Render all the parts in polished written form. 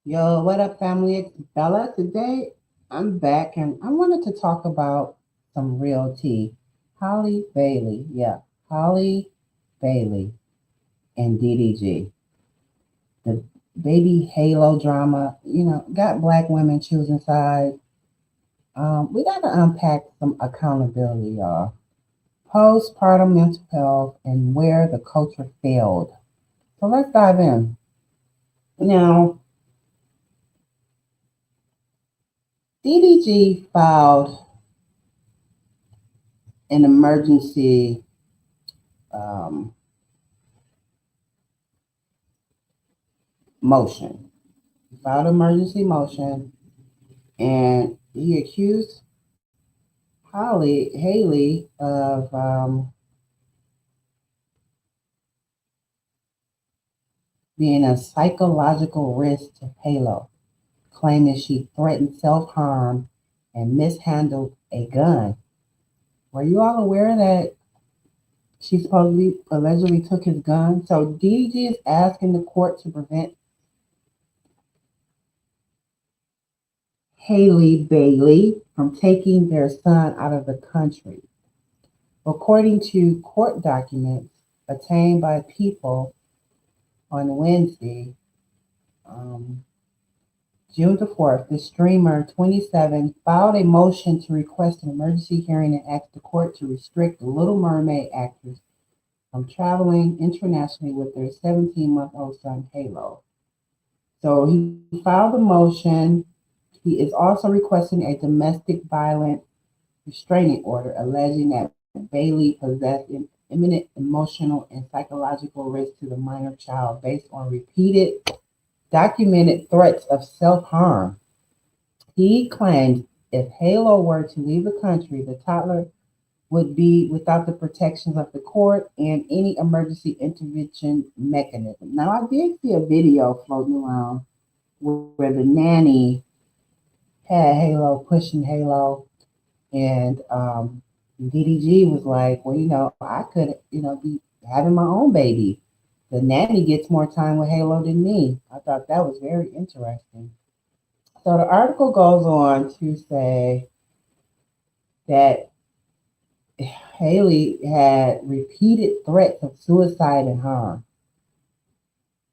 Yo, what up, family? It's Bella. Today I'm back and I wanted to talk about some real tea. Holly Bailey. Yeah, Holly Bailey and DDG. The baby Halo drama, got black women choosing sides. We got to unpack some accountability, y'all. Postpartum mental health and where the culture failed. So let's dive in. Now, DDG filed an emergency um, motion. He filed an emergency motion, and he accused Hailie of being a psychological risk to Halo, claiming she threatened self-harm and mishandled a gun. Were you all aware that she supposedly allegedly took his gun? So DDG is asking the court to prevent Hailie Bailey from taking their son out of the country. According to court documents obtained by People on Wednesday, um, June the 4th, the streamer 27 filed a motion to request an emergency hearing and asked the court to restrict the Little Mermaid actors from traveling internationally with their 17-month-old son, Halo. So he filed a motion. He is also requesting a domestic violence restraining order alleging that Bailey possessed an imminent emotional and psychological risk to the minor child based on repeated documented threats of self harm. He claimed if Halo were to leave the country, the toddler would be without the protections of the court and any emergency intervention mechanism. Now, I did see a video floating around where the nanny had Halo pushing Halo, and DDG was like, well, I could, be having my own baby. The nanny gets more time with Halo than me. I thought that was very interesting. So the article goes on to say that Hailie had repeated threats of suicide and harm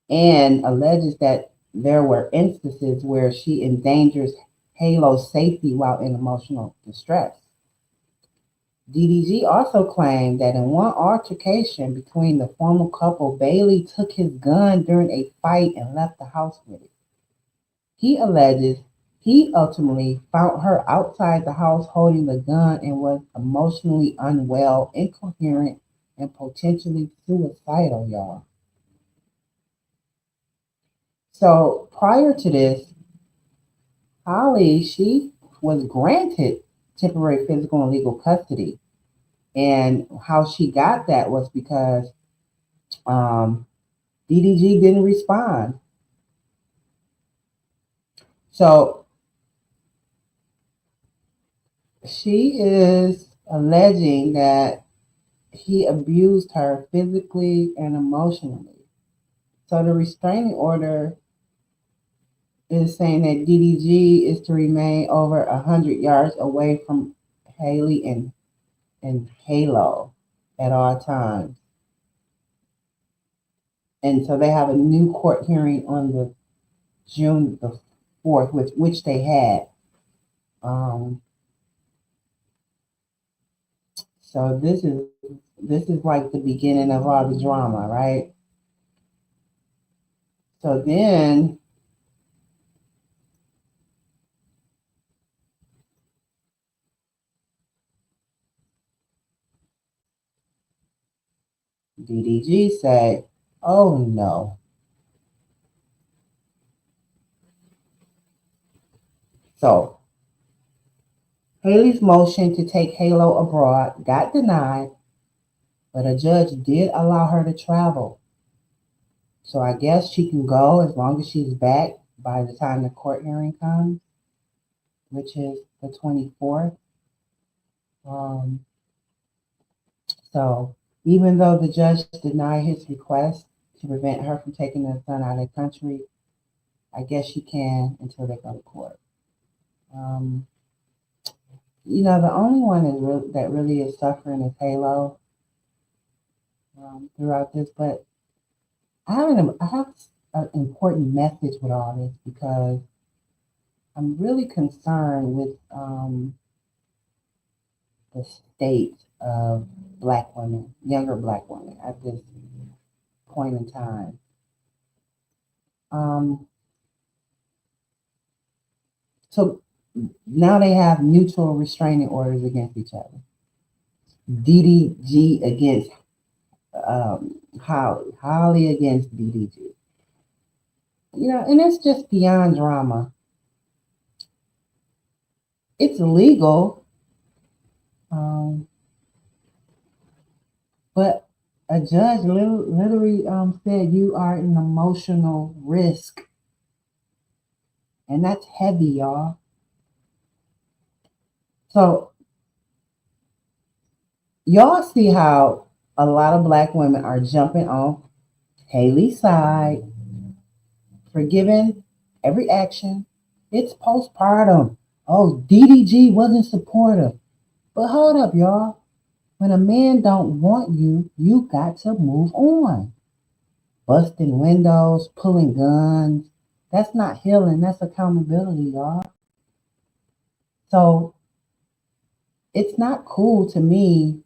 and alleges that there were instances where she endangers Halo's safety while in emotional distress. DDG also claimed that in one altercation between the former couple, Bailey took his gun during a fight and left the house with it. He alleges he ultimately found her outside the house holding the gun and was emotionally unwell, incoherent, and potentially suicidal, y'all. So prior to this, Holly, she was granted temporary physical and legal custody. And how she got that was because DDG didn't respond. So she is alleging that he abused her physically and emotionally. So the restraining order is saying that DDG is to remain over 100 yards away from Hailie and Halo at all times. And so they have a new court hearing on the June the 4th, which they had. So this is like the beginning of all the drama, right? So then DDG said, "Oh no." So Hailie's motion to take Halo abroad got denied, but a judge did allow her to travel. So I guess she can go as long as she's back by the time the court hearing comes, which is the 24th. Um, so even though the judge denied his request to prevent her from taking her son out of the country, I guess you can until they go to court. Um, the only one that really is suffering is Halo throughout this. But I have an important message with all this because I'm really concerned with the state of Black women, younger Black women at this point in time. Um, so now they have mutual restraining orders against each other. DDG against Hailie against DDG. And it's just beyond drama. It's legal, um, but a judge literally said you are an emotional risk, and that's heavy, y'all. So y'all see how a lot of Black women are jumping on Hailie's side, forgiving every action. It's postpartum. Oh, DDG wasn't supportive. But hold up, y'all. When a man don't want you, you got to move on. Busting windows, pulling guns. That's not healing. That's accountability, y'all. So it's not cool to me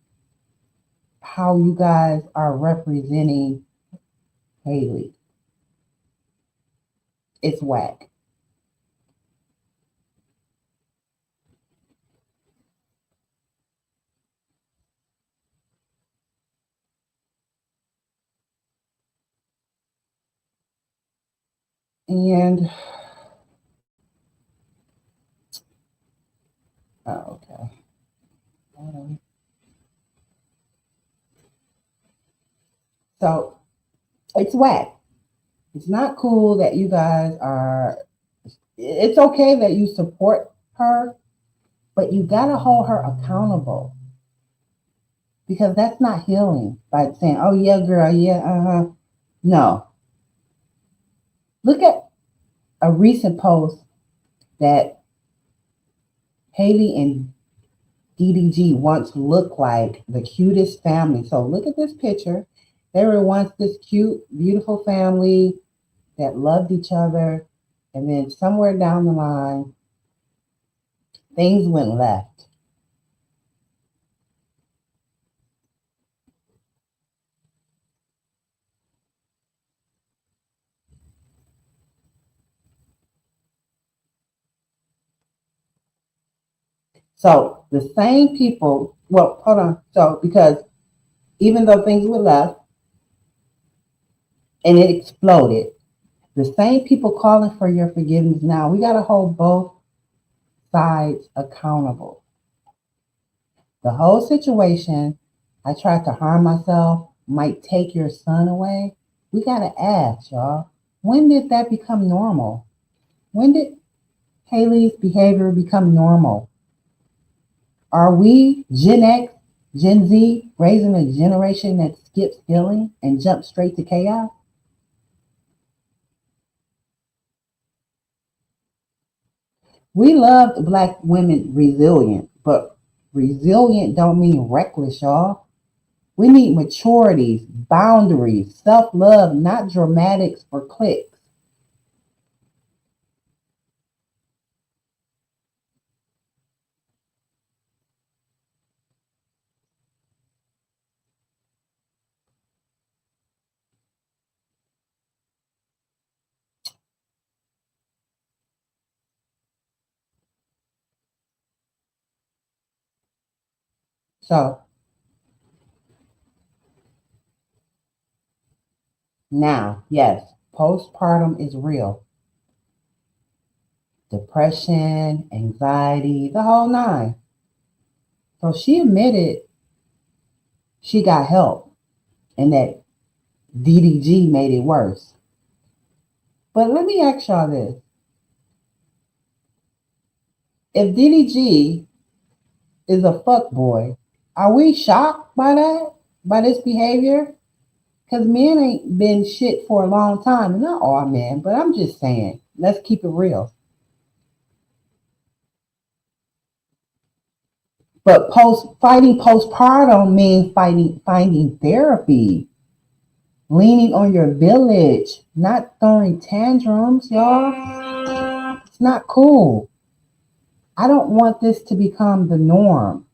how you guys are representing Hailie. It's whack. And okay. So it's whack. It's not cool that you guys are. It's okay that you support her, but you gotta hold her accountable because that's not healing by saying, "Oh yeah, girl, yeah, No, look at a recent post that Hailie and DDG once looked like the cutest family. So look at this picture. They were once this cute, beautiful family that loved each other, and then somewhere down the line, things went left. So the same people, well, hold on. So because even though things were left and it exploded, the same people calling for your forgiveness now, we got to hold both sides accountable. The whole situation, I tried to harm myself, might take your son away. We got to ask, y'all, when did that become normal? When did Hailie's behavior become normal? Are we Gen X, Gen Z, raising a generation that skips healing and jumps straight to chaos? We loved Black women resilient, but resilient don't mean reckless, y'all. We need maturities, boundaries, self-love, not dramatics for clicks. So now, yes, postpartum is real. Depression, anxiety, the whole nine. So she admitted she got help and that DDG made it worse. But let me ask y'all this. If DDG is a fuck boy, are we shocked by that? By this behavior? Because men ain't been shit for a long time. Not all men, but I'm just saying, let's keep it real. But fighting postpartum means finding therapy, leaning on your village, not throwing tantrums, y'all. It's not cool. I don't want this to become the norm.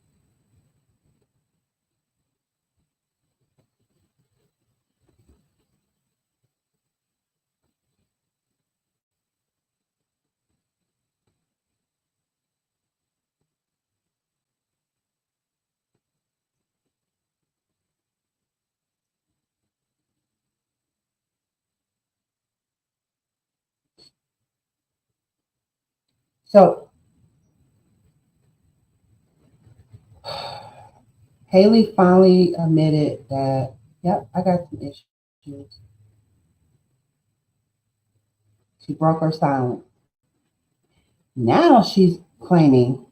So Hailie finally admitted that, yep, I got some issues. She broke her silence. Now she's claiming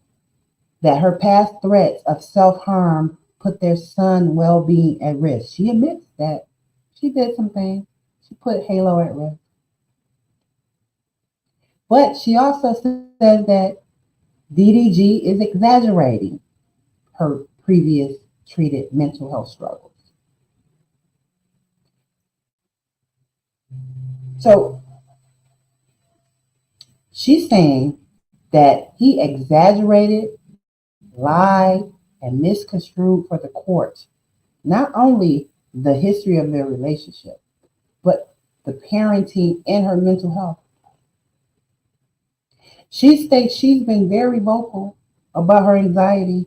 that her past threats of self harm put their son's well being at risk. She admits that she did some things. She put Halo at risk. But she also says that DDG is exaggerating her previous treated mental health struggles. So she's saying that he exaggerated, lied, and misconstrued for the court not only the history of their relationship, but the parenting and her mental health. She states she's been very vocal about her anxiety,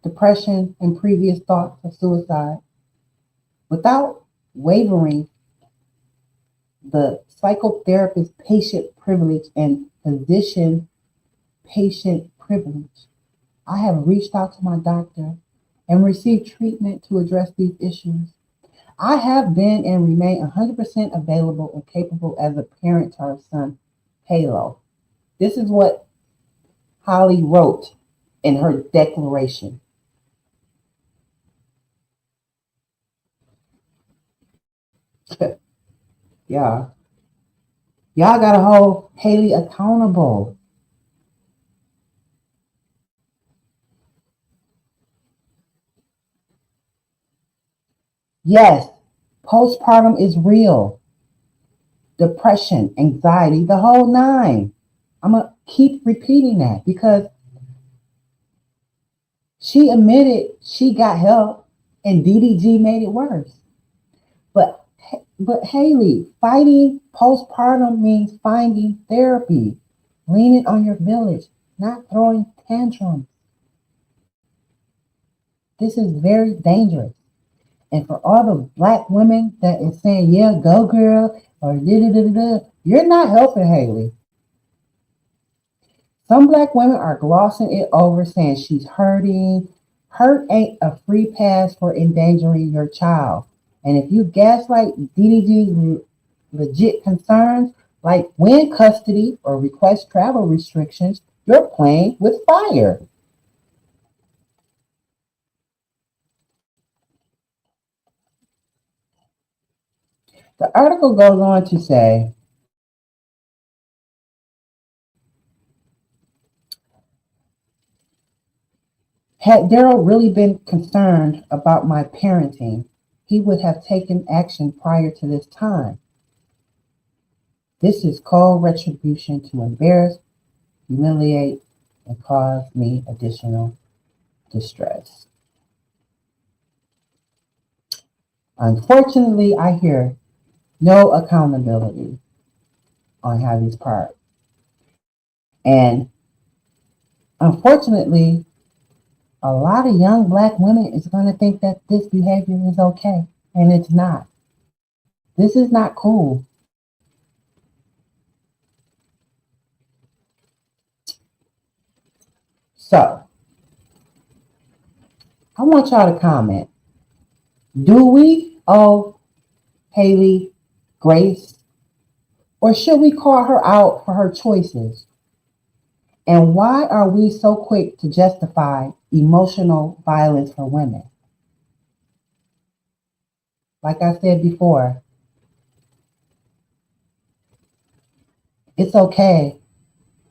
depression, and previous thoughts of suicide. Without wavering, the psychotherapist patient privilege and physician patient privilege. I have reached out to my doctor and received treatment to address these issues. I have been and remain 100% available and capable as a parent to our son, Halo. This is what Hailie wrote in her declaration. Yeah. Y'all gotta hold Hailie accountable. Yes, postpartum is real. Depression, anxiety, the whole nine. I'm gonna keep repeating that because she admitted she got help and DDG made it worse. But Hailie, fighting postpartum means finding therapy, leaning on your village, not throwing tantrums. This is very dangerous. And for all the black women that is saying, yeah, go girl, or da da da da, you're not helping Hailie. Some black women are glossing it over, saying she's hurting. Hurt ain't a free pass for endangering your child. And if you gaslight DDG's legit concerns, like win custody or request travel restrictions, you're playing with fire. The article goes on to say, had Daryl really been concerned about my parenting, he would have taken action prior to this time. This is cold retribution to embarrass, humiliate, and cause me additional distress. Unfortunately, I hear no accountability on Javi's part. And unfortunately, a lot of young black women is going to think that this behavior is okay, and it's not. This is not cool. So, I want y'all to comment. Do we owe Hailie grace, or should we call her out for her choices? And why are we so quick to justify emotional violence for women? Like I said before, it's okay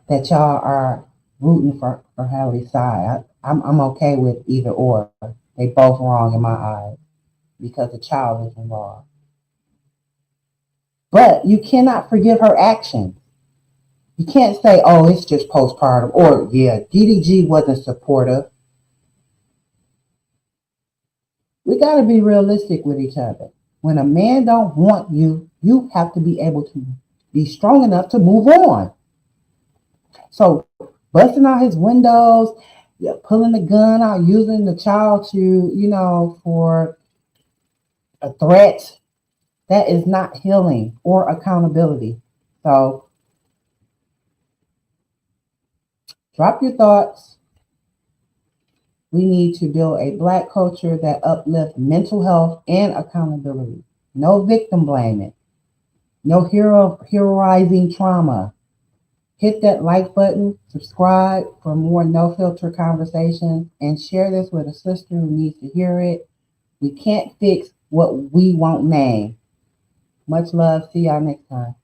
that y'all are rooting for Hailie's side. I'm okay with either or. They both wrong in my eyes because the child is involved. But you cannot forgive her actions. You can't say, oh, it's just postpartum, or yeah, DDG wasn't supportive. We got to be realistic with each other. When a man don't want you, you have to be able to be strong enough to move on. So busting out his windows, pulling the gun out, using the child to, for a threat, that is not healing or accountability. So drop your thoughts. We need to build a Black culture that uplifts mental health and accountability. No victim blaming. No heroizing trauma. Hit that like button, subscribe for more no filter conversations, and share this with a sister who needs to hear it. We can't fix what we won't name. Much love. See y'all next time.